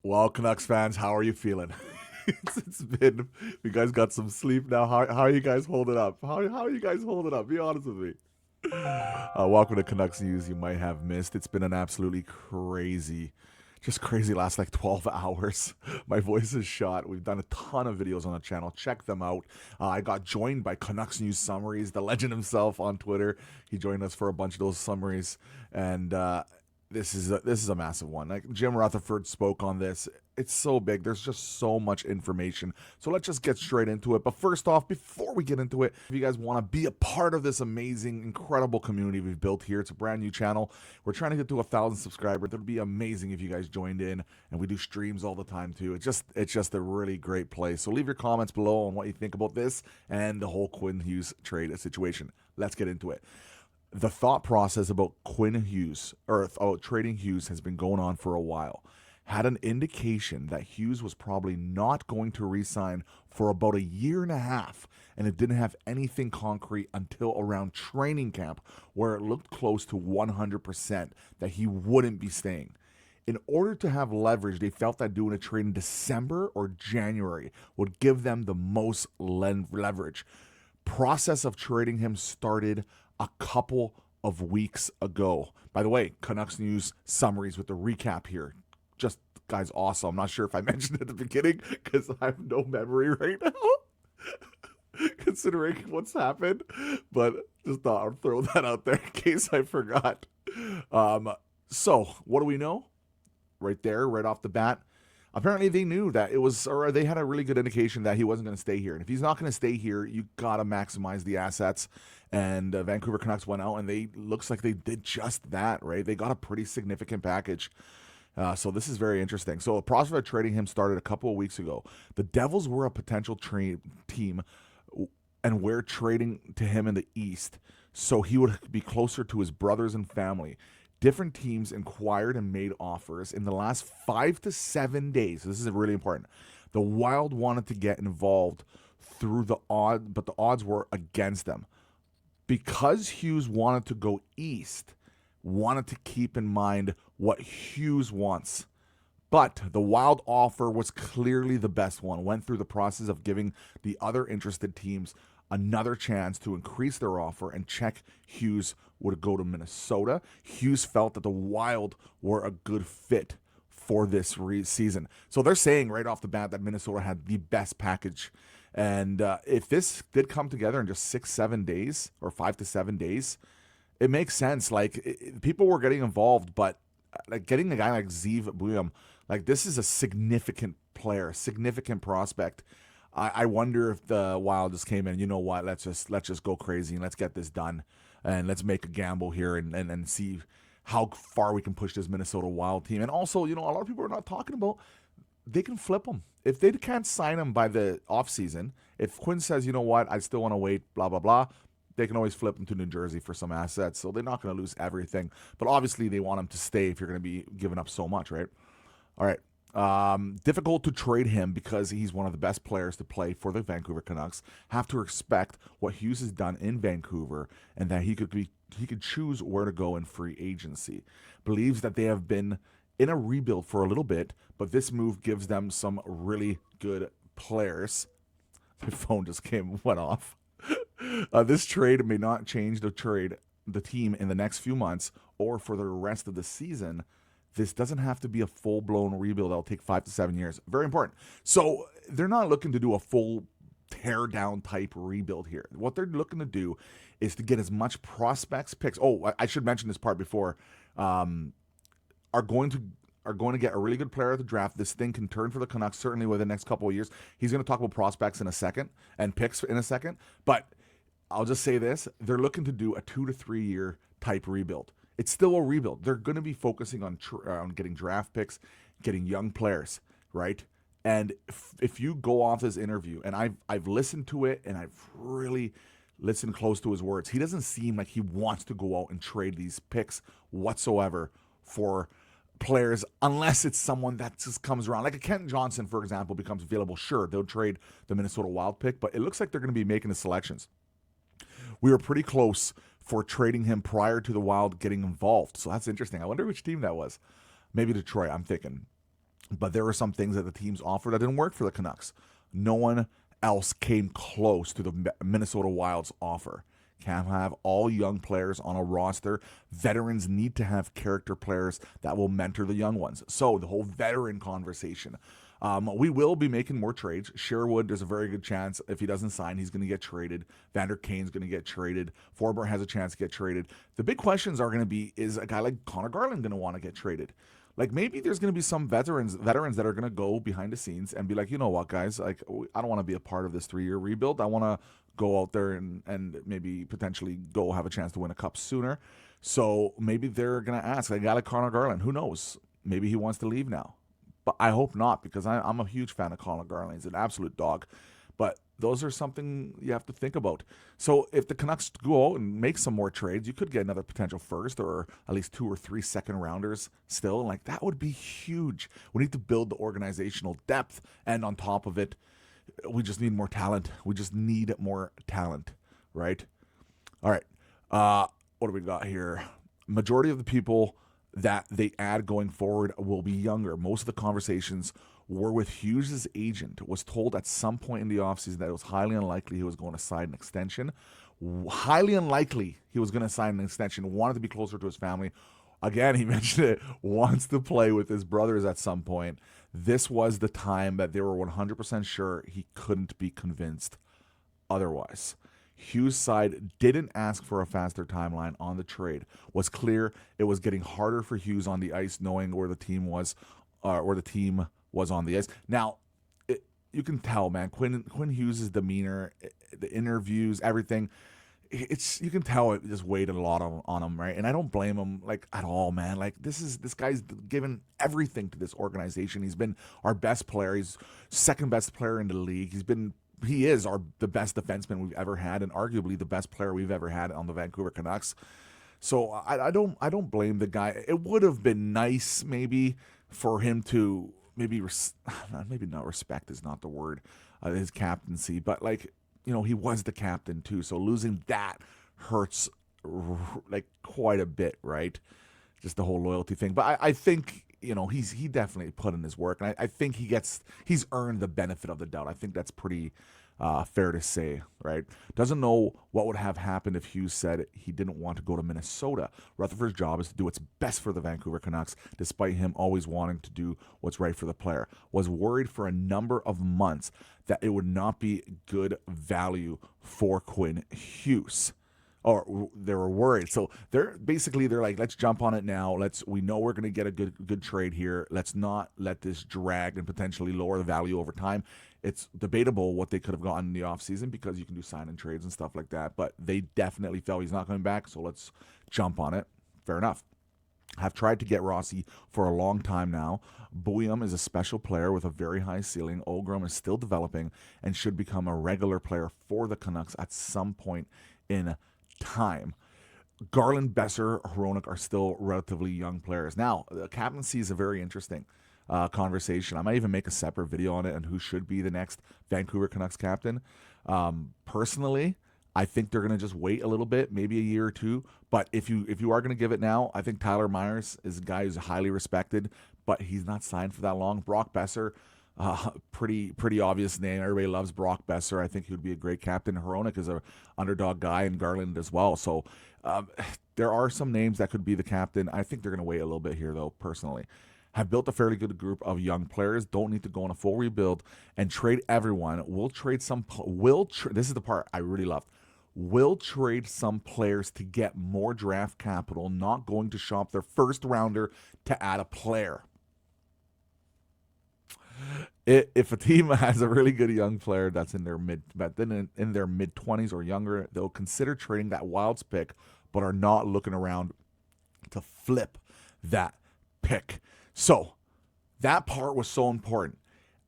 Well, Canucks fans, how are you feeling? It's been, you guys got some sleep now. How are you guys holding up? How are you guys holding up? Be honest with me. Welcome to Canucks News you might have missed. It's been an absolutely just crazy last like 12 hours. My voice is shot. We've done a ton of videos on the channel. Check them out. I got joined by Canucks News Summaries, the legend himself on Twitter. He joined us for a bunch of those summaries. And this is a massive one. Like Jim Rutherford spoke on this. It's so big. There's just so much information. So let's just get straight into it. But first off, before we get into it, if you guys want to be a part of this amazing, incredible community we've built here, it's a brand new channel. We're trying to get to 1,000 subscribers. It would be amazing if you guys joined in, and we do streams all the time too. It's just a really great place. So leave your comments below on what you think about this and the whole Quinn Hughes trade situation. Let's get into it. The thought process about Quinn Hughes or trading Hughes has been going on for a while. Had an indication that Hughes was probably not going to re-sign for about a year and a half, and it didn't have anything concrete until around training camp, where it looked close to 100% that he wouldn't be staying. In order to have leverage, they felt that doing a trade in December or January would give them the most leverage. Process of trading him started a couple of weeks ago. By the way, Canucks News Summaries with the recap here. Just, guys, awesome. I'm not sure if I mentioned it at the beginning because I have no memory right now, considering what's happened. But just thought I'd throw that out there in case I forgot. So, what do we know? Right there, right off the bat. Apparently, they knew that it was, or they had a really good indication that he wasn't going to stay here. And if he's not going to stay here, you got to maximize the assets. And Vancouver Canucks went out and looks like they did just that, right? They got a pretty significant package. So this is very interesting. So the process of trading him started a couple of weeks ago. The Devils were a potential team, and we're trading to him in the East, so he would be closer to his brothers and family. Different teams inquired and made offers in the last 5 to 7 days. This is really important. The Wild wanted to get involved through the odd, but the odds were against them. Because Hughes wanted to go east, wanted to keep in mind what Hughes wants. But the Wild offer was clearly the best one. Went through the process of giving the other interested teams another chance to increase their offer and check Hughes would go to Minnesota. Hughes felt that the Wild were a good fit for this season. So they're saying right off the bat that Minnesota had the best package. And if this did come together in just 6-7 days or 5 to 7 days, it makes sense. Like people were getting involved, but like getting a guy like Zeev Buium, like this is a significant player, significant prospect. I wonder if the Wild just came in. You know what? Let's just go crazy and let's get this done, and let's make a gamble here and see how far we can push this Minnesota Wild team. And also, a lot of people are not talking about they can flip him if they can't sign him by the offseason. If Quinn says, you know what, I still want to wait, blah blah blah. They can always flip him to New Jersey for some assets, so they're not going to lose everything. But obviously, they want him to stay if you're going to be giving up so much, right? All right. Difficult to trade him because he's one of the best players to play for the Vancouver Canucks. Have to respect what Hughes has done in Vancouver and that he could choose where to go in free agency. Believes that they have been in a rebuild for a little bit, but this move gives them some really good players. My phone just went off. This trade may not change the team in the next few months or for the rest of the season. This doesn't have to be a full-blown rebuild that'll take 5 to 7 years. Very important. So they're not looking to do a full tear-down type rebuild here. What they're looking to do is to get as much prospects, picks. Oh, I should mention this part before. Are going to get a really good player at the draft. This thing can turn for the Canucks certainly within the next couple of years. He's going to talk about prospects in a second and picks in a second. But I'll just say this. They're looking to do a 2 to 3 year type rebuild. It's still a rebuild. They're going to be focusing on getting draft picks, getting young players, right? And if you go off his interview, and I've listened to it, and I've really listened close to his words, he doesn't seem like he wants to go out and trade these picks whatsoever for players unless it's someone that just comes around. Like a Kent Johnson, for example, becomes available. Sure, they'll trade the Minnesota Wild pick, but it looks like they're going to be making the selections. We were pretty close for trading him prior to the Wild getting involved. So that's interesting. I wonder which team that was. Maybe Detroit, I'm thinking. But there were some things that the teams offered that didn't work for the Canucks. No one else came close to the Minnesota Wild's offer. Can't have all young players on a roster. Veterans need to have character players that will mentor the young ones. So the whole veteran conversation. We will be making more trades. Sherwood, there's a very good chance if he doesn't sign, he's going to get traded. Vander Kane's going to get traded. Forbort has a chance to get traded. The big questions are going to be, is a guy like Connor Garland going to want to get traded? Like maybe there's going to be some veterans that are going to go behind the scenes and be like, you know what, guys, like I don't want to be a part of this 3-year rebuild. I want to go out there and maybe potentially go have a chance to win a cup sooner. So maybe they're going to ask, like, a guy like Connor Garland, who knows? Maybe he wants to leave now. But I hope not, because I'm a huge fan of Connor Garland. He's an absolute dog. But those are something you have to think about. So if the Canucks go out and make some more trades, you could get another potential first or at least 2 or 3 second rounders still. Like, that would be huge. We need to build the organizational depth. And on top of it, we just need more talent. We just need more talent, right? All right. What do we got here? Majority of the people that they add going forward will be younger. Most of the conversations were with Hughes' agent. Was told at some point in the offseason that it was highly unlikely he was going to sign an extension. Highly unlikely he was going to sign an extension. Wanted to be closer to his family. Again, he mentioned it. Wants to play with his brothers at some point. This was the time that they were 100% sure he couldn't be convinced otherwise. Hughes' side didn't ask for a faster timeline on the trade. Was clear it was getting harder for Hughes on the ice, knowing where the team was on the ice. Now, you can tell, man. Quinn Hughes' demeanor, the interviews, everything. You can tell it just weighed a lot on him, right? And I don't blame him like at all, man. Like this guy's given everything to this organization. He's been our best player. He's second best player in the league. He is the best defenseman we've ever had, and arguably the best player we've ever had on the Vancouver Canucks. So I don't blame the guy. It would have been nice maybe for him to maybe not respect is not the word, his captaincy, but like, you know, he was the captain too. So losing that hurts like quite a bit, right? Just the whole loyalty thing. But I think, you know, he definitely put in his work, and I think he's earned the benefit of the doubt. I think that's pretty fair to say, right? Doesn't know what would have happened if Hughes said he didn't want to go to Minnesota. Rutherford's job is to do what's best for the Vancouver Canucks, despite him always wanting to do what's right for the player. Was worried for a number of months that it would not be good value for Quinn Hughes. Or they were worried. So they're like, let's jump on it now. We know we're going to get a good trade here. Let's not let this drag and potentially lower the value over time. It's debatable what they could have gotten in the offseason because you can do sign and trades and stuff like that. But they definitely felt he's not coming back, so let's jump on it. Fair enough. Have tried to get Rossi for a long time now. Bouillon is a special player with a very high ceiling. Ogrom is still developing and should become a regular player for the Canucks at some point in time. Garland, Besser, Hronek are still relatively young players. Now, the captaincy is a very interesting conversation. I might even make a separate video on it and who should be the next Vancouver Canucks captain. Personally, I think they're going to just wait a little bit, maybe a year or two. But if you are going to give it now, I think Tyler Myers is a guy who's highly respected, but he's not signed for that long. Brock Besser, pretty obvious name. Everybody loves Brock Besser. I think he would be a great captain. Hronek is a underdog guy, and Garland as well. So there are some names that could be the captain. I think they're going to wait a little bit here, though, personally. Have built a fairly good group of young players. Don't need to go on a full rebuild and trade everyone. We'll trade some. This is the part I really love. Will trade some players to get more draft capital. Not going to shop their first rounder to add a player. If a team has a really good young player that's in their mid 20s or younger, they'll consider trading that Wilds pick, but are not looking around to flip that pick. So that part was so important.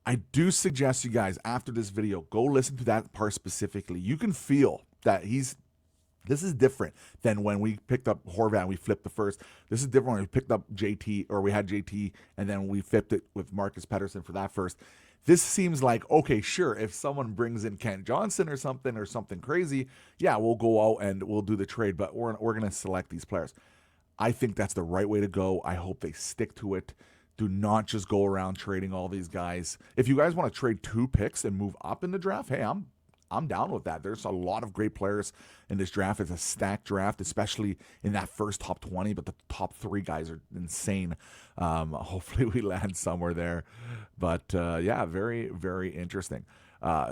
I do suggest you guys, after this video, go listen to that part specifically. You can feel that this is different than when we picked up Horvat and we flipped the first. This is different when we picked up JT, or we had JT and then we flipped it with Marcus Pettersson for that first. This seems like, okay, sure, if someone brings in Kent Johnson or something crazy, yeah, we'll go out and we'll do the trade, but we're going to select these players. I think that's the right way to go. I hope they stick to it. Do not just go around trading all these guys. If you guys want to trade 2 picks and move up in the draft, hey, I'm down with that. There's a lot of great players in this draft. It's a stacked draft, especially in that first top 20, but the top 3 guys are insane. Hopefully we land somewhere there. But yeah, very, very interesting.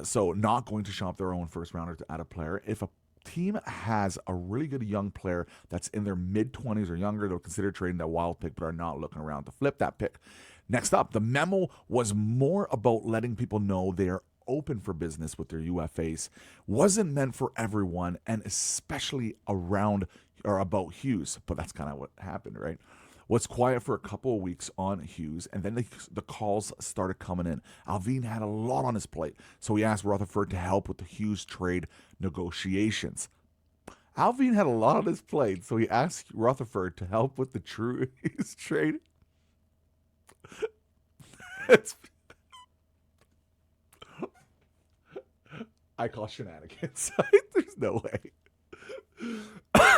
So not going to shop their own first rounder to add a player. If a team has a really good young player that's in their mid-20s or younger, they'll consider trading that wild pick but are not looking around to flip that pick. Next up, the memo was more about letting people know they are open for business with their UFAs. Wasn't meant for everyone, and especially around or about Hughes, but that's kind of what happened, right? Was quiet for a couple of weeks on Hughes, and then the calls started coming in. Allvin had a lot on his plate, so he asked Rutherford to help with the Hughes trade negotiations. Allvin had a lot on his plate, so he asked Rutherford to help with the Hughes trade. I call shenanigans. There's no way.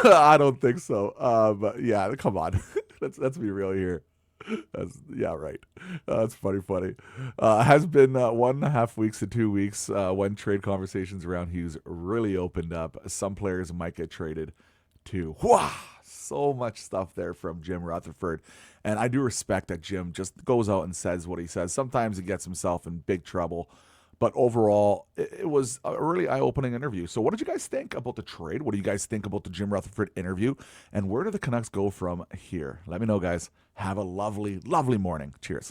I don't think so. But yeah, come on. Let's be real here. Yeah, right. That's funny. Has been 1.5 weeks to 2 weeks when trade conversations around Hughes really opened up. Some players might get traded too. Wow, so much stuff there from Jim Rutherford. And I do respect that Jim just goes out and says what he says. Sometimes he gets himself in big trouble. But overall, it was a really eye-opening interview. So what did you guys think about the trade? What do you guys think about the Jim Rutherford interview? And where do the Canucks go from here? Let me know, guys. Have a lovely, lovely morning. Cheers.